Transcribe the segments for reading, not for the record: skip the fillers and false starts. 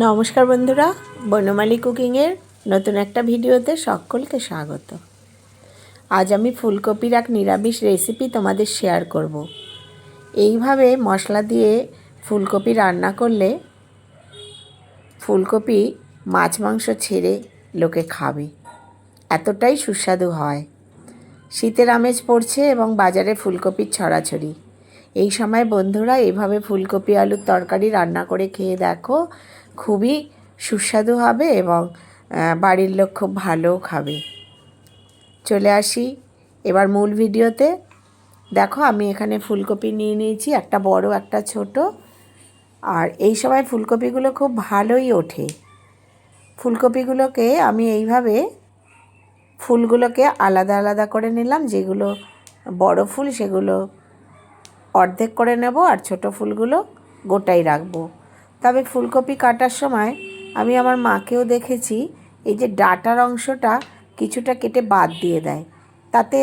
নমস্কার বন্ধুরা, বনমালী কুকিংয়ের নতুন একটা ভিডিওতে সকলকে স্বাগত। আজ আমি ফুলকপির এক নিরামিষ রেসিপি তোমাদের শেয়ার করব। এইভাবে মশলা দিয়ে ফুলকপি রান্না করলে ফুলকপি মাছ মাংস ছেড়ে লোকে খাবে, এতটাই সুস্বাদু হয়। শীতের আমেজ পড়ছে এবং বাজারে ফুলকপির ছড়াছড়ি। এই সময় বন্ধুরা এইভাবে ফুলকপি আলুর তরকারি রান্না করে খেয়ে দেখো, খুবই সুস্বাদু হবে এবং বাড়ির লোক খুব ভালোও খাবে। চলে আসি এবার মূল ভিডিওতে। দেখো আমি এখানে ফুলকপি নিয়ে নিয়েছি, একটা বড় একটা ছোট। আর এই সময় ফুলকপিগুলো খুব ভালোই ওঠে। ফুলকপিগুলোকে আমি এইভাবে ফুলগুলোকে আলাদা আলাদা করে নিলাম। যেগুলো বড় ফুল সেগুলো অর্ধেক করে নেব, আর ছোট ফুলগুলো গোটাই রাখবো। তবে ফুলকপি কাটার সময় আমি আমার মাকেও দেখেছি এই যে ডাঁটার অংশটা কিছুটা কেটে বাদ দিয়ে দেয়, তাতে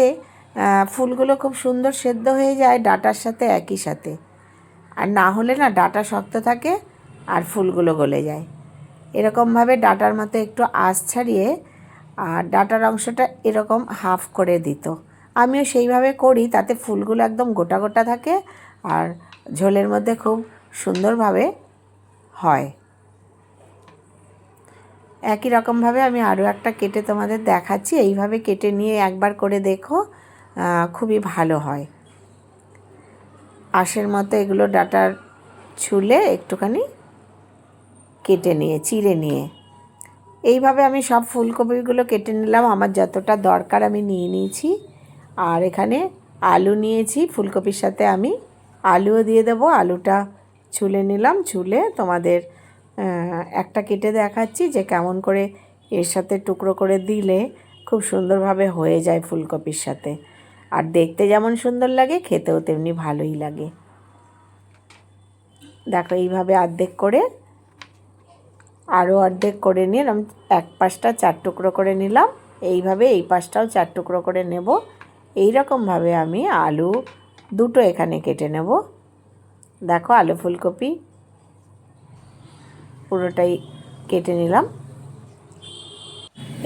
ফুলগুলো খুব সুন্দর সেদ্ধ হয়ে যায় ডাঁটার সাথে একই সাথে। আর না হলে না ডাঁটা শক্ত থাকে আর ফুলগুলো গলে যায়। এরকমভাবে ডাঁটার মতো একটু আঁশ ছাড়িয়ে আর ডাঁটার অংশটা এরকম হাফ করে দিত। আমিও সেইভাবে করি, তাতে ফুলগুলো একদম গোটা গোটা থাকে আর ঝোলের মধ্যে খুব সুন্দরভাবে হয়। একই রকমভাবে আমি আরও একটা কেটে তোমাদের দেখাচ্ছি। এইভাবে কেটে নিয়ে একবার করে দেখো, খুবই ভালো হয়। আঁশের মতো এগুলো ডাঁটার ছুলে একটুখানি কেটে নিয়ে চিড়ে নিয়ে এইভাবে আমি সব ফুলকপিগুলো কেটে নিলাম। আমার যতটা দরকার আমি নিয়ে নিয়েছি। আর এখানে আলু নিয়েছি, ফুলকপির সাথে আমি আলুও দিয়ে দেবো। আলুটা ছুলে নিলাম, ছুলে তোমাদের একটা কেটে দেখাচ্ছি যে কেমন করে এর সাথে টুকরো করে দিলে খুব সুন্দরভাবে হয়ে যায় ফুলকপির সাথে। আর দেখতে যেমন সুন্দর লাগে, খেতেও তেমনি ভালোই লাগে। দেখো এইভাবে অর্ধেক করে আরও অর্ধেক করে নিয়ে আমি এক পাশটা 4 টুকরো করে নিলাম। এইভাবে এই পাশটাও 4 টুকরো করে নেব। এই রকমভাবে আমি আলু দুটো এখানে কেটে নেব। দেখো আলু ফুলকপি পুরোটাই কেটে নিলাম।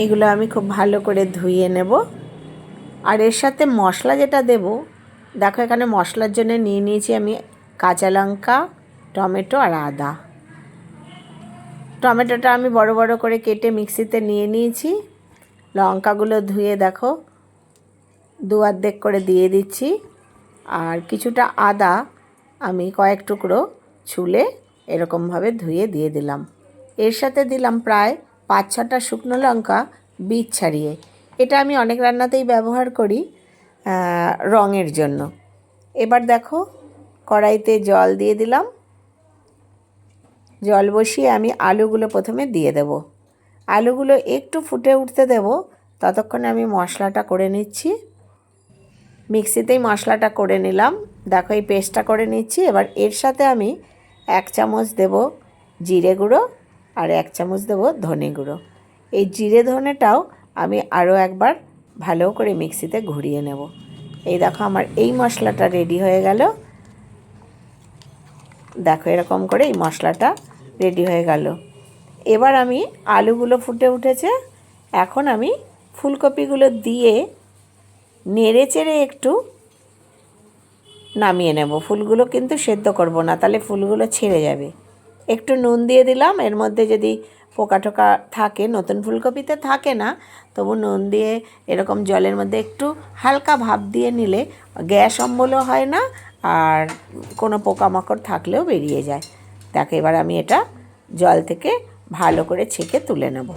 এগুলো আমি খুব ভালো করে ধুয়ে নেব। আর এর সাথে মশলা যেটা দেব, দেখো এখানে মশলার জন্য নিয়ে নিয়েছি আমি কাঁচা লঙ্কা, টমেটো আর আদা। টমেটোটা আমি বড় বড় করে কেটে মিক্সিতে নিয়ে নিয়েছি। লঙ্কাগুলো ধুয়ে দেখো দু অর্ধেক করে দিয়ে দিচ্ছি। আর কিছুটা আদা আমি কয়েক টুকরো ছুলে এরকমভাবে ধুয়ে দিয়ে দিলাম। এর সাথে দিলাম প্রায় 5-6টা শুকনো লঙ্কা বীজ ছাড়িয়ে। এটা আমি অনেক রান্নাতেই ব্যবহার করি রঙের জন্য। এবার দেখো কড়াইতে জল দিয়ে দিলাম। জল বসিয়ে আমি আলুগুলো প্রথমে দিয়ে দেব। আলুগুলো একটু ফুটে উঠতে দেব, ততক্ষণে আমি মশলাটা করে নিচ্ছি। মিক্সিতেই মশলাটা করে নিলাম। দেখো এই পেস্টটা করে নিচ্ছি। এবার এর সাথে আমি 1 চামচ দেব জিরে গুঁড়ো আর 1 চামচ দেব ধনে গুঁড়ো। এই জিরে ধনেটাও আমি আরও একবার ভালো করে মিক্সিতে ঘুরিয়ে নেব। এই দেখো আমার এই মশলাটা রেডি হয়ে গেল। দেখো এরকম করে এই মশলাটা রেডি হয়ে গেল। এবার আমি আলুগুলো ফুটে উঠেছে, এখন আমি ফুলকপিগুলো দিয়ে নেড়ে চেড়ে একটু নামিয়ে নেব। ফুলগুলো কিন্তু সেদ্ধ করব না, তাহলে ফুলগুলো ছেড়ে যাবে। একটু নুন দিয়ে দিলাম। এর মধ্যে যদি পোকা টোকা থাকে, নতুন ফুলকপিতে থাকে না, তবু নুন দিয়ে এরকম জলের মধ্যে একটু হালকা ভাপ দিয়ে নিলে গ্যাস অম্বলও হয় না আর কোনো পোকামাকড় থাকলেও বেরিয়ে যায়। দেখো এবার আমি এটা জল থেকে ভালো করে ছেঁকে তুলে নেব।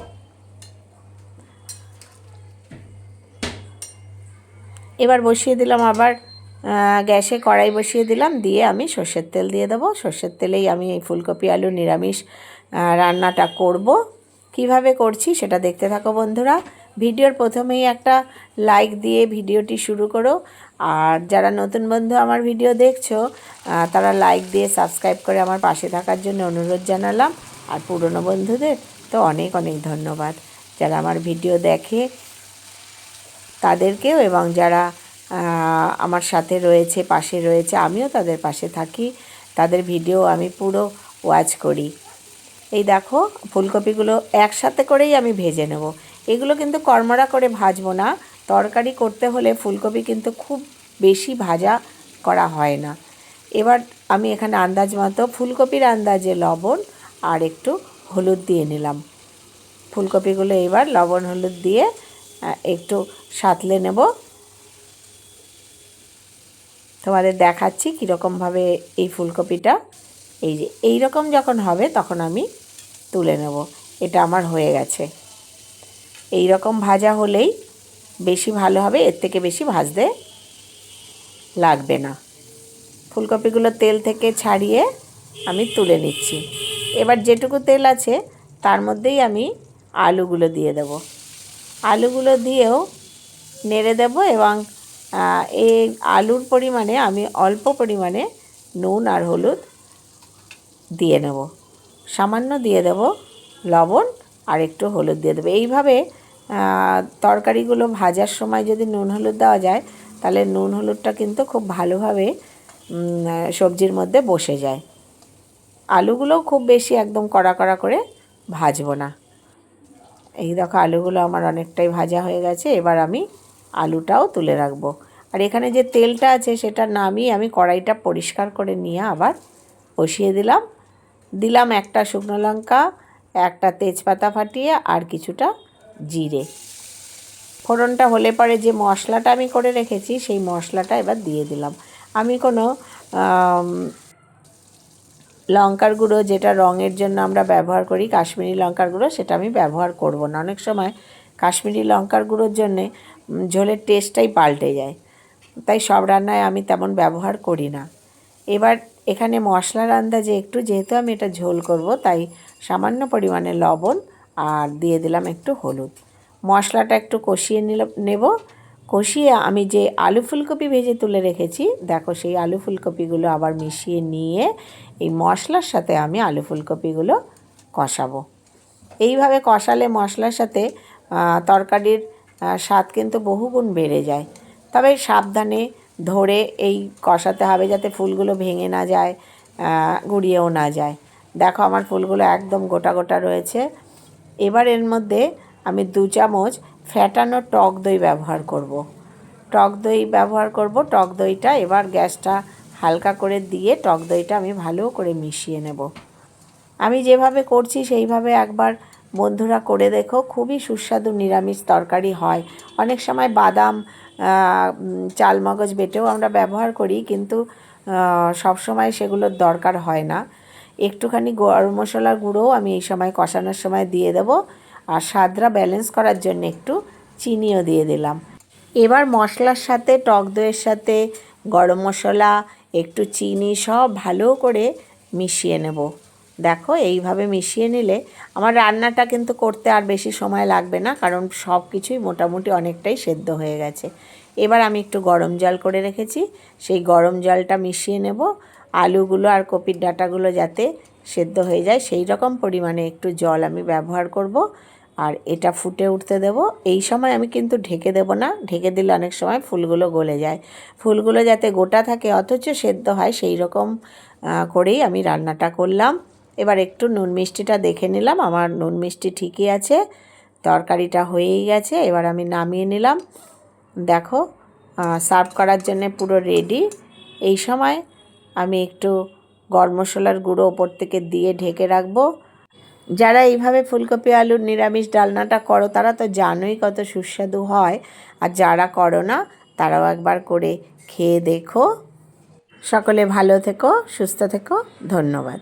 এবার বসিয়ে দিলাম আবার গ্যাসে কড়াই বসিয়ে দিলাম, দিয়ে আমি সর্ষের তেল দিয়ে দেবো। সর্ষের তেলেই আমি এই ফুলকপি আলু নিরামিষ রান্নাটা করব। কিভাবে করছি সেটা দেখতে থাকো বন্ধুরা। ভিডিওর প্রথমেই একটা লাইক দিয়ে ভিডিওটি শুরু করো। আর যারা নতুন বন্ধু আমার ভিডিও দেখছো, তারা লাইক দিয়ে সাবস্ক্রাইব করে আমার পাশে থাকার জন্য অনুরোধ জানালাম। আর পুরনো বন্ধুদের তো অনেক অনেক ধন্যবাদ, যারা আমার ভিডিও দেখে তাদেরকেও, এবং যারা আমার সাথে রয়েছে, পাশে রয়েছে, আমিও তাদের পাশে থাকি। তাদের ভিডিও আমি পুরো ওয়াচ করি। এই দেখো ফুলকপিগুলো একসাথে করেই আমি ভেজে নেব। এগুলো কিন্তু কড়মড়া করে ভাজবো না। তরকারি করতে হলে ফুলকপি কিন্তু খুব বেশি ভাজা করা হয় না। এবার আমি এখানে আন্দাজ মতো ফুলকপির আন্দাজে লবণ আর একটু হলুদ দিয়ে নিলাম। ফুলকপিগুলো এবার লবণ হলুদ দিয়ে একটু সাঁতলে নেব। তোমাদের দেখাচ্ছি কীরকমভাবে এই ফুলকপিটা, এই যে এই রকম যখন হবে তখন আমি তুলে নেব। এটা আমার হয়ে গেছে। এই রকম ভাজা হলেই বেশি ভালো হবে, এর থেকে বেশি ভাজতে লাগবে না। ফুলকপিগুলো তেল থেকে ছাড়িয়ে আমি তুলে নিচ্ছি। এবার যেটুকু তেল আছে তার মধ্যেই আমি আলুগুলো দিয়ে দেব। আলুগুলো দিয়েও নেড়ে দেব এবং এই আলুর পরিমাণে আমি অল্প পরিমাণে নুন আর হলুদ দিয়ে নেব। সামান্য দিয়ে দেব লবণ আর একটু হলুদ দিয়ে দেবো। এইভাবে তরকারিগুলো ভাজার সময় যদি নুন হলুদ দেওয়া যায় তাহলে নুন হলুদটা কিন্তু খুব ভালোভাবে সবজির মধ্যে বসে যায়। আলুগুলোও খুব বেশি একদম কড়া কড়া করে ভাজবো না। এই দেখো আলুগুলো আমার অনেকটাই ভাজা হয়ে গেছে। এবার আমি আলুটাও তুলে রাখবো। আর এখানে যে তেলটা আছে সেটা নামিয়ে আমি কড়াইটা পরিষ্কার করে নিয়ে আবার বসিয়ে দিলাম একটা শুকনো লঙ্কা, একটা তেজপাতা ফাটিয়ে আর কিছুটা জিরে। ফোড়নটা হলে পরে যে মশলাটা আমি করে রেখেছি সেই মশলাটা এবার দিয়ে দিলাম। আমি কোনো লঙ্কার গুঁড়ো, যেটা রঙের জন্য আমরা ব্যবহার করি কাশ্মীরি লঙ্কার গুঁড়ো, সেটা আমি ব্যবহার করব না। অনেক সময় কাশ্মীরি লঙ্কার গুঁড়োর জন্যে ঝোলের টেস্টটাই পাল্টে যায়, তাই সব রান্নায় আমি তেমন ব্যবহার করি না। এবার এখানে মশলার আন্দাজে একটু, যেহেতু আমি এটা ঝোল করব তাই সামান্য পরিমাণে লবণ আর দিয়ে দিলাম একটু হলুদ। মশলাটা একটু কষিয়ে নেব। কষিয়ে আমি যে আলু ফুলকপি ভেজে তুলে রেখেছি, দেখো সেই আলু ফুলকপিগুলো আবার মিশিয়ে নিয়ে এই মশলার সাথে আমি আলু ফুলকপিগুলো কষাবো। এইভাবে কষালে মশলার সাথে তরকারির স্বাদ কিন্তু বহুগুণ বেড়ে যায়। তবে সাবধানে ধরে এই কষাতে হবে যাতে ফুলগুলো ভেঙে না যায়, গুঁড়িয়েও না যায়। দেখো আমার ফুলগুলো একদম গোটা গোটা রয়েছে। এবার এর মধ্যে আমি 2 চামচ ফ্যাটানো টক দই ব্যবহার করব। টক দইটা এবার গ্যাসটা হালকা করে দিয়ে টক দইটা আমি ভালো করে মিশিয়ে নেব। আমি যেভাবে করছি সেইভাবে একবার বন্ধুরা করে দেখো, খুবই সুস্বাদু নিরামিষ তরকারি হয়। অনেক সময় বাদাম, চালমগজ বেটেও আমরা ব্যবহার করি, কিন্তু সব সময় সেগুলোর দরকার হয় না। একটুখানি গরম মশলার গুঁড়োও আমি এই সময় কষানোর সময় দিয়ে দেব। আর স্বাদটা ব্যালেন্স করার জন্য একটু চিনিও দিয়ে দিলাম। এবার মশলার সাথে টক দইয়ের সাথে গরম মশলা, একটু চিনি সব ভালো করে মিশিয়ে নেব। দেখো এইভাবে মিশিয়ে নিলে আমার রান্নাটা কিন্তু করতে আর বেশি সময় লাগবে না, কারণ সব কিছুই মোটামুটি অনেকটাই সেদ্ধ হয়ে গেছে। এবার আমি একটু গরম জল করে রেখেছি, সেই গরম জলটা মিশিয়ে নেব। আলুগুলো আর কপির ডাঁটাগুলো যাতে সেদ্ধ হয়ে যায় সেই রকম পরিমাণে একটু জল আমি ব্যবহার করব। আর এটা ফুটে উঠতে দেব। এই সময় আমি কিন্তু ঢেকে দেব না, ঢেকে দিলে অনেক সময় ফুলগুলো গলে যায়। ফুলগুলো যাতে গোটা থাকে অথচ সেদ্ধ হয় সেই রকম করেই আমি রান্নাটা করলাম। এবার একটু নুন মিষ্টিটা দেখে নিলাম, আমার নুন মিষ্টি ঠিকই আছে। তরকারিটা হয়েই গেছে, এবার আমি নামিয়ে নিলাম। দেখো সার্ভ করার জন্য পুরো রেডি। এই সময় আমি একটু গরম মশলার গুঁড়ো ওপর থেকে দিয়ে ঢেকে রাখবো। যারা এইভাবে ফুলকপি আলুর নিরামিষ ডালনাটা করো তারা তো জানোই কত সুস্বাদু হয়, আর যারা করো না তারাও একবার করে খেয়ে দেখো। সকলে ভালো থেকো, সুস্থ থেকো, ধন্যবাদ।